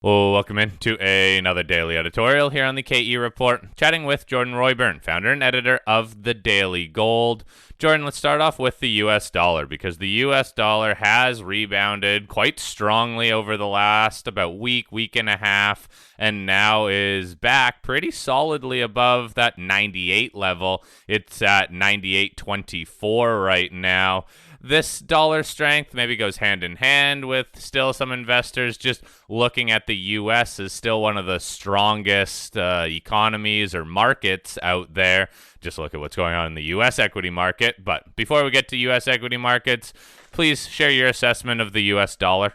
Well, welcome into another daily editorial here on the KE Report, chatting with Jordan Roy-Byrne, founder and editor of The Daily Gold. Jordan, let's start off with the US dollar, because the US dollar has rebounded quite strongly over the last about week and a half, and now is back pretty solidly above that 98 level. It's at 98.24 right now. This dollar strength maybe goes hand in hand with still some investors just looking at the US as still one of the strongest economies or markets out there. Just look at what's going on in the US equity market. But before we get to US equity markets, please share your assessment of the US dollar.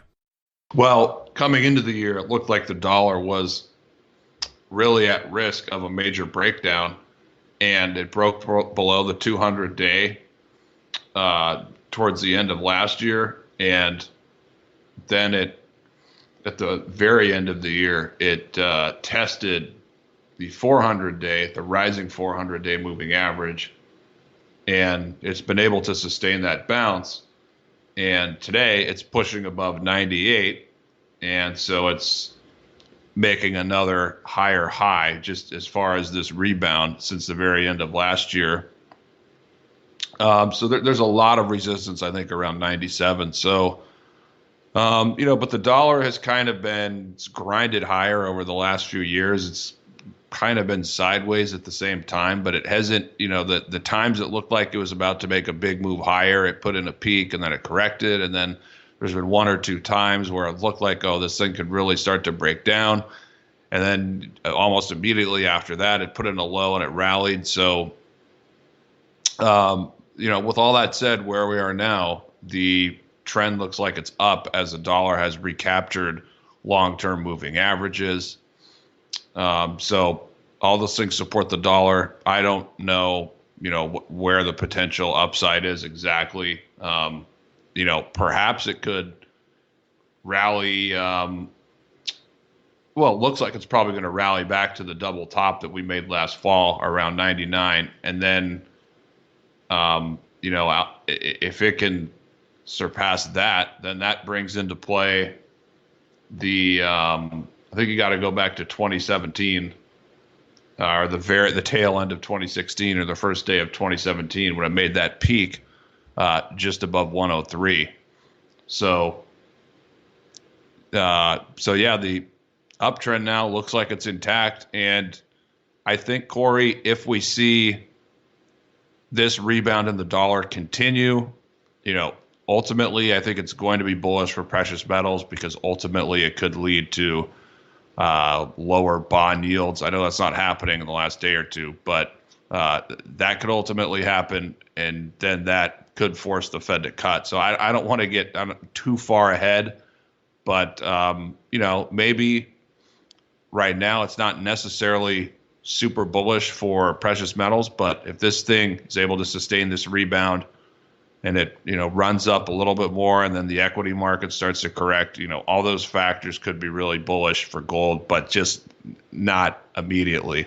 Well, coming into the year, it looked like the dollar was really at risk of a major breakdown, and it broke below the 200-day towards the end of last year, and then at the very end of the year, it tested the 400-day, the rising 400-day moving average, and it's been able to sustain that bounce. And today, it's pushing above 98, and so it's making another higher high just as far as this rebound since the very end of last year. So there's a lot of resistance, I think, around 97. So, but the dollar has kind of been grinded higher over the last few years. It's kind of been sideways at the same time, but it hasn't, the times it looked like it was about to make a big move higher, it put in a peak and then it corrected. And then there's been one or two times where it looked like, oh, this thing could really start to break down. And then almost immediately after that, it put in a low and it rallied. So, with all that said, where we are now, the trend looks like it's up as the dollar has recaptured long-term moving averages. So all those things support the dollar. I don't know, where the potential upside is exactly. Perhaps it could rally. Well, it looks like it's probably going to rally back to the double top that we made last fall around 99, and then if it can surpass that, then that brings into play I think you got to go back to 2017, or the tail end of 2016, or the first day of 2017 when it made that peak just above 103. So yeah, the uptrend now looks like it's intact, and I think, Corey, if we see this rebound in the dollar continue, ultimately, I think it's going to be bullish for precious metals, because ultimately it could lead to lower bond yields. I know that's not happening in the last day or two, but that could ultimately happen, and then that could force the Fed to cut. So I don't want to get too far ahead, but maybe right now it's not necessarily super bullish for precious metals, but if this thing is able to sustain this rebound and it runs up a little bit more, and then the equity market starts to correct, all those factors could be really bullish for gold, but just not immediately.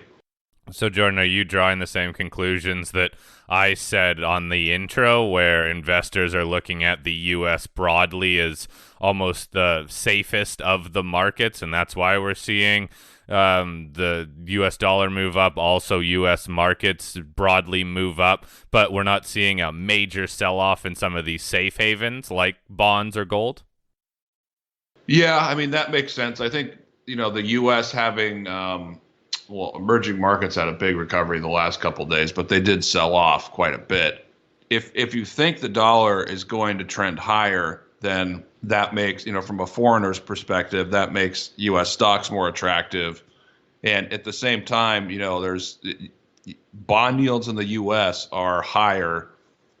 So, Jordan, are you drawing the same conclusions that I said on the intro, where investors are looking at the U.S. broadly as almost the safest of the markets, and that's why we're seeing the U.S. dollar move up, also U.S. markets broadly move up, but we're not seeing a major sell-off in some of these safe havens like bonds or gold? Yeah, I mean, that makes sense. I think, the U.S. having, emerging markets had a big recovery the last couple of days, but they did sell off quite a bit. If you think the dollar is going to trend higher, then that makes, from a foreigner's perspective, that makes U.S. stocks more attractive. And at the same time, there's bond yields in the U.S. are higher,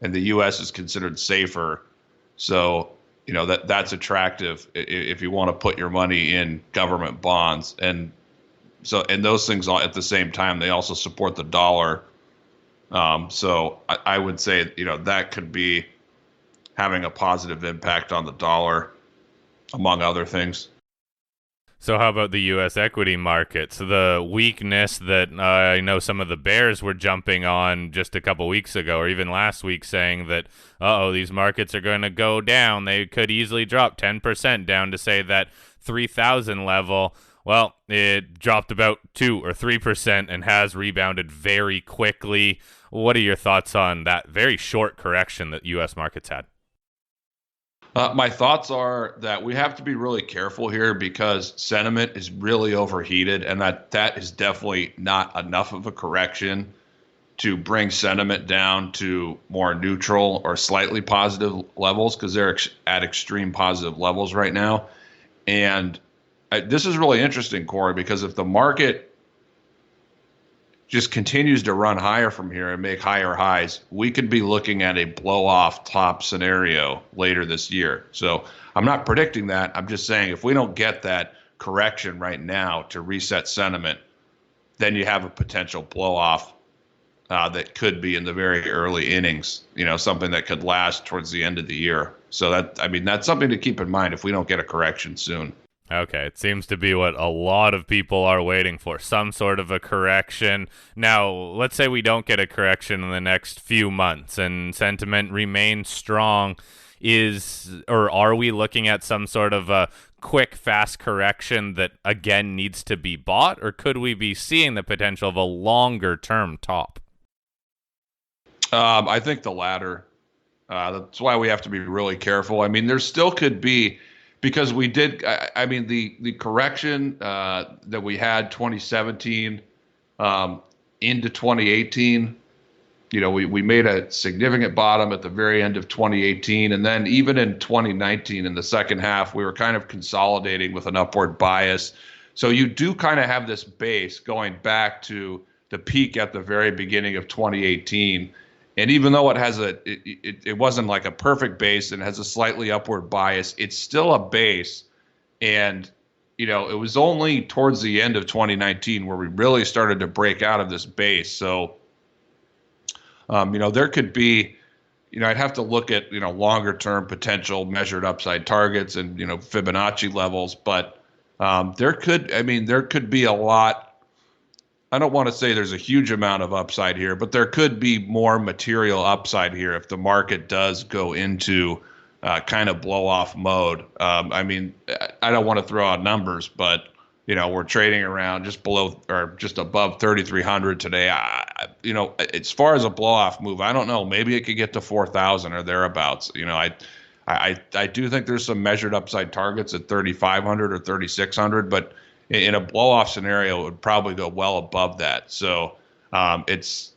and the U.S. is considered safer. So, that's attractive if you want to put your money in government bonds. And those things all at the same time, they also support the dollar. So I would say, that could be having a positive impact on the dollar, among other things. So how about the U.S. equity markets? The weakness that I know some of the bears were jumping on just a couple weeks ago, or even last week, saying that, these markets are going to go down. They could easily drop 10% down to, say, that 3,000 level. Well, it dropped about 2 or 3% and has rebounded very quickly. What are your thoughts on that very short correction that U.S. markets had? My thoughts are that we have to be really careful here because sentiment is really overheated, and that is definitely not enough of a correction to bring sentiment down to more neutral or slightly positive levels because they're at extreme positive levels right now. And this is really interesting, Corey, because if the market just continues to run higher from here and make higher highs, we could be looking at a blow off top scenario later this year. So I'm not predicting that. I'm just saying if we don't get that correction right now to reset sentiment, then you have a potential blow off that could be in the very early innings, something that could last towards the end of the year. So that's something to keep in mind if we don't get a correction soon. Okay, it seems to be what a lot of people are waiting for, some sort of a correction. Now, let's say we don't get a correction in the next few months and sentiment remains strong. Are we looking at some sort of a quick, fast correction that again needs to be bought, or could we be seeing the potential of a longer term top? I think the latter. That's why we have to be really careful. I mean, there still could be, because we did. The correction that we had 2017 into 2018. We made a significant bottom at the very end of 2018, and then even in 2019, in the second half, we were kind of consolidating with an upward bias. So you do kind of have this base going back to the peak at the very beginning of 2018. And even though it wasn't like a perfect base and has a slightly upward bias, it's still a base. And, it was only towards the end of 2019 where we really started to break out of this base. So, there could be, I'd have to look at, longer term potential measured upside targets and, Fibonacci levels. But there could be a lot. I don't want to say there's a huge amount of upside here, but there could be more material upside here if the market does go into kind of blow off mode. I don't want to throw out numbers, but we're trading around just below or just above 3,300 today. As far as a blow off move, I don't know. Maybe it could get to 4,000 or thereabouts. I do think there's some measured upside targets at 3,500 or 3,600, but in a blow off scenario, it would probably go well above that. So it's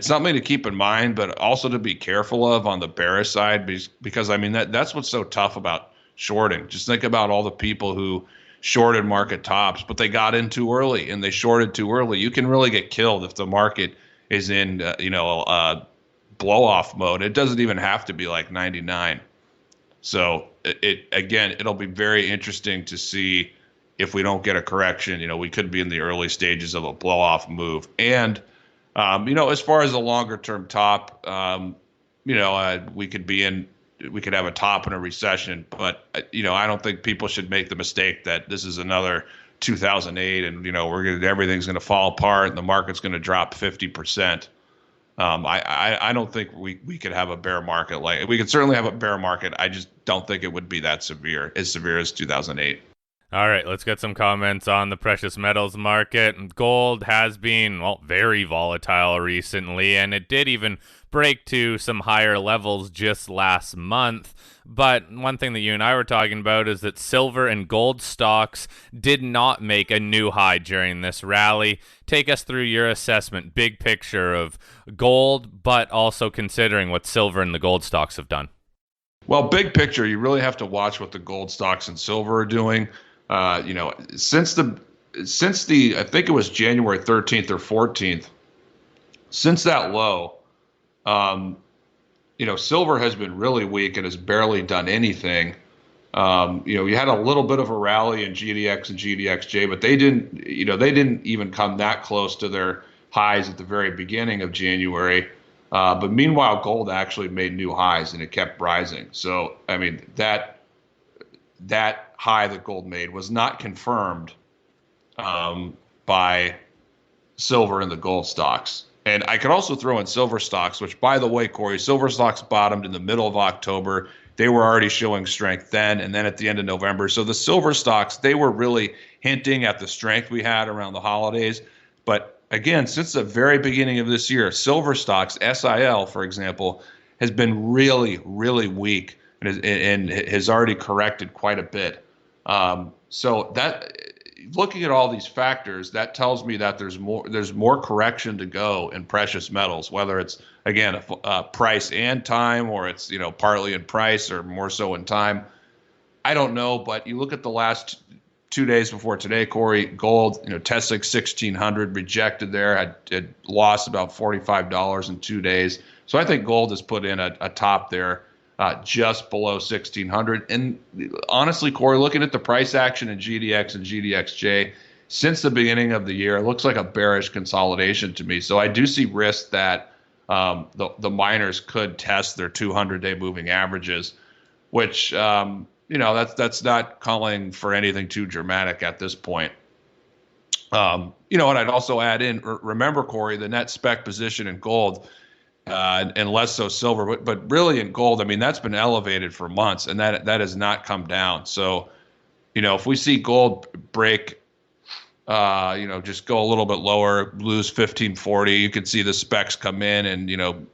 something to keep in mind, but also to be careful of on the bearish side, because that's what's so tough about shorting. Just think about all the people who shorted market tops, but they got in too early and they shorted too early. You can really get killed if the market is in blow off mode. It doesn't even have to be like 99. So it'll be very interesting to see if we don't get a correction. We could be in the early stages of a blow off move. And as far as a longer term top, we could have a top in a recession, but I don't think people should make the mistake that this is another 2008 and everything's going to fall apart and the market's going to drop 50%. I don't think we could have a bear market. Like, we could certainly have a bear market. I just don't think it would be that severe as 2008. All right, let's get some comments on the precious metals market. Gold has been, very volatile recently, and it did even break to some higher levels just last month. But one thing that you and I were talking about is that silver and gold stocks did not make a new high during this rally. Take us through your assessment, big picture of gold, but also considering what silver and the gold stocks have done. Well, big picture, you really have to watch what the gold stocks and silver are doing. Since the I think it was January 13th or 14th, since that low, silver has been really weak and has barely done anything. You had a little bit of a rally in GDX and GDXJ, but they didn't even come that close to their highs at the very beginning of January. But meanwhile, gold actually made new highs and it kept rising. So, that high that gold made was not confirmed by silver and the gold stocks. And I could also throw in silver stocks, which, by the way, Corey, silver stocks bottomed in the middle of October. They were already showing strength then and then at the end of November. So the silver stocks, they were really hinting at the strength we had around the holidays. But again, since the very beginning of this year, silver stocks, SIL, for example, has been really, really weak and has already corrected quite a bit. So that, looking at all these factors, that tells me that there's more correction to go in precious metals, whether it's again price and time, or it's partly in price or more so in time. I don't know, but you look at the last 2 days before today, Corey, gold, testing 1,600, rejected there, had lost about $45 in 2 days. So I think gold has put in a top there, just below 1,600. And honestly, Corey, looking at the price action in GDX and GDXJ since the beginning of the year, it looks like a bearish consolidation to me. So I do see risk that the miners could test their 200-day moving averages, which that's not calling for anything too dramatic at this point. And I'd also add in, remember, Corey, the net spec position in gold, and less so silver, but really in gold, I mean, that's been elevated for months, and that has not come down. So, if we see gold break, just go a little bit lower, lose 1540, you could see the specs come in and,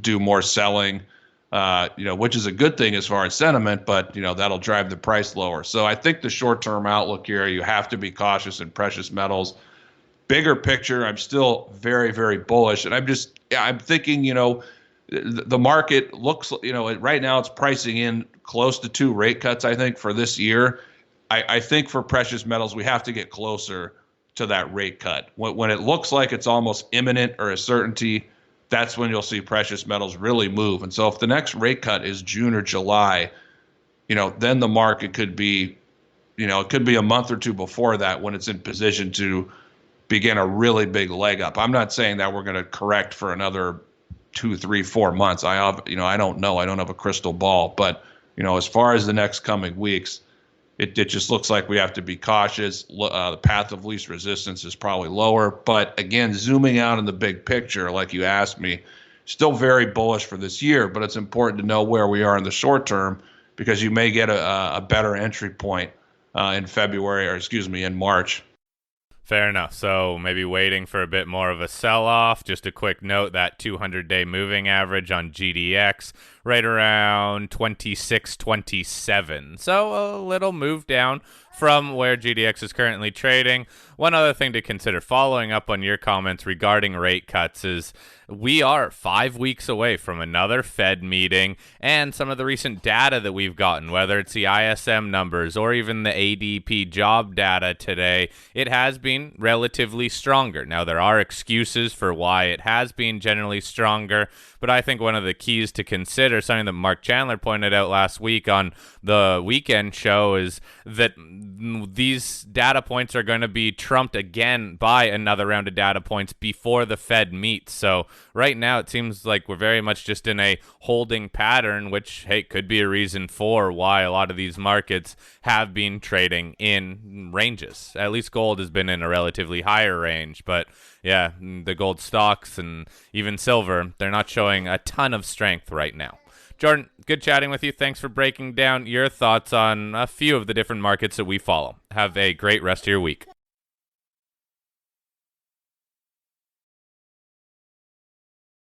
do more selling, which is a good thing as far as sentiment, but, that'll drive the price lower. So I think the short-term outlook here, you have to be cautious in precious metals. Bigger picture, I'm still very, very bullish. And I'm thinking, the market looks, right now it's pricing in close to 2 rate cuts, I think, for this year. I think for precious metals, we have to get closer to that rate cut. When it looks like it's almost imminent or a certainty, that's when you'll see precious metals really move. And so if the next rate cut is June or July, then the market could be, it could be a month or two before that when it's in position to begin a really big leg up. I'm not saying that we're going to correct for another 2, 3, 4 months. I don't know. I don't have a crystal ball, but as far as the next coming weeks, it just looks like we have to be cautious. The path of least resistance is probably lower, but again, zooming out in the big picture, like you asked me, still very bullish for this year, but it's important to know where we are in the short term, because you may get a better entry point in March. Fair enough. So maybe waiting for a bit more of a sell-off. Just a quick note, that 200-day moving average on GDX right around 26.27. So a little move down from where GDX is currently trading. One other thing to consider, following up on your comments regarding rate cuts, is we are 5 weeks away from another Fed meeting, and some of the recent data that we've gotten, whether it's the ISM numbers or even the ADP job data today, it has been relatively stronger. Now, there are excuses for why it has been generally stronger, but I think one of the keys to consider, something that Mark Chandler pointed out last week on the weekend show, is that these data points are going to be trumped again by another round of data points before the Fed meets. So right now it seems like we're very much just in a holding pattern, which, hey, could be a reason for why a lot of these markets have been trading in ranges. At least gold has been in a relatively higher range, but yeah, the gold stocks and even silver, they're not showing a ton of strength right now. Jordan, good chatting with you. Thanks for breaking down your thoughts on a few of the different markets that we follow. Have a great rest of your week.